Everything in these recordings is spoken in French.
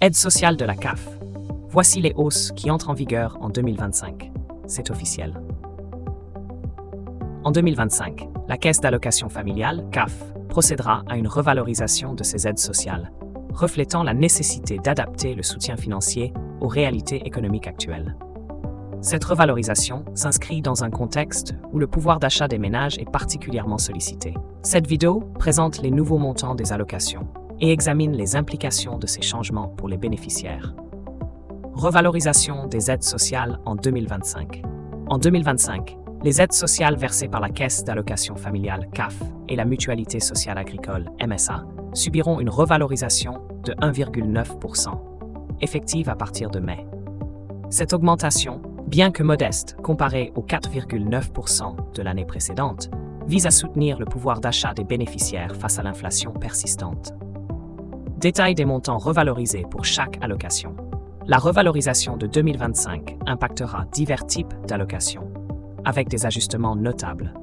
Aide sociale de la CAF. Voici les hausses qui entrent en vigueur en 2025. C'est officiel. En 2025, la Caisse d'allocation familiale, CAF, procédera à une revalorisation de ses aides sociales, reflétant la nécessité d'adapter le soutien financier aux réalités économiques actuelles. Cette revalorisation s'inscrit dans un contexte où le pouvoir d'achat des ménages est particulièrement sollicité. Cette vidéo présente les nouveaux montants des allocations et examine les implications de ces changements pour les bénéficiaires. Revalorisation des aides sociales en 2025. En 2025, les aides sociales versées par la Caisse d'allocation familiale CAF et la Mutualité sociale agricole MSA subiront une revalorisation de 1,9%, effective à partir de mai. Cette augmentation, bien que modeste comparée aux 4,9% de l'année précédente, vise à soutenir le pouvoir d'achat des bénéficiaires face à l'inflation persistante. Détail des montants revalorisés pour chaque allocation. La revalorisation de 2025 impactera divers types d'allocations, avec des ajustements notables.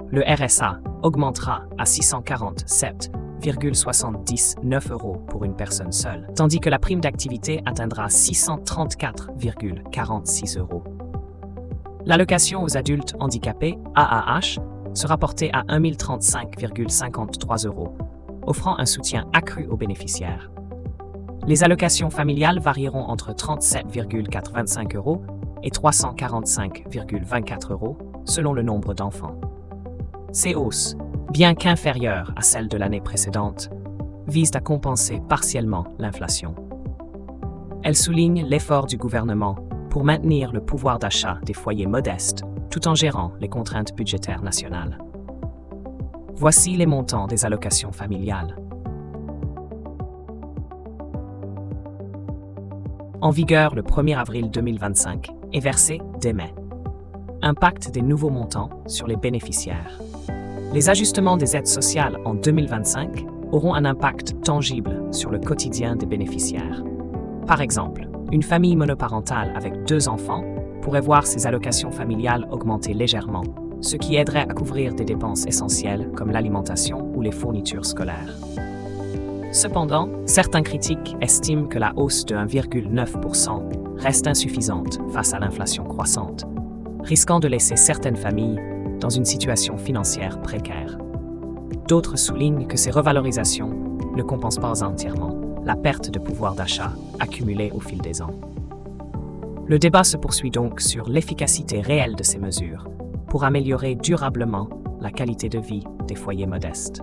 Le RSA augmentera à 647,79 € pour une personne seule, tandis que la prime d'activité atteindra 634,46 €. L'allocation aux adultes handicapés, AAH, sera portée à 1 035,53 €, offrant un soutien accru aux bénéficiaires. Les allocations familiales varieront entre 37,85 € et 345,24 € selon le nombre d'enfants. Ces hausses, bien qu'inférieures à celles de l'année précédente, visent à compenser partiellement l'inflation. Elles soulignent l'effort du gouvernement pour maintenir le pouvoir d'achat des foyers modestes tout en gérant les contraintes budgétaires nationales. Voici les montants des allocations familiales. En vigueur le 1er avril 2025 et versé dès mai. Impact des nouveaux montants sur les bénéficiaires. Les ajustements des aides sociales en 2025 auront un impact tangible sur le quotidien des bénéficiaires. Par exemple, une famille monoparentale avec 2 enfants pourrait voir ses allocations familiales augmenter légèrement, ce qui aiderait à couvrir des dépenses essentielles comme l'alimentation ou les fournitures scolaires. Cependant, certains critiques estiment que la hausse de 1,9% reste insuffisante face à l'inflation croissante, risquant de laisser certaines familles dans une situation financière précaire. D'autres soulignent que ces revalorisations ne compensent pas entièrement la perte de pouvoir d'achat accumulée au fil des ans. Le débat se poursuit donc sur l'efficacité réelle de ces mesures pour améliorer durablement la qualité de vie des foyers modestes.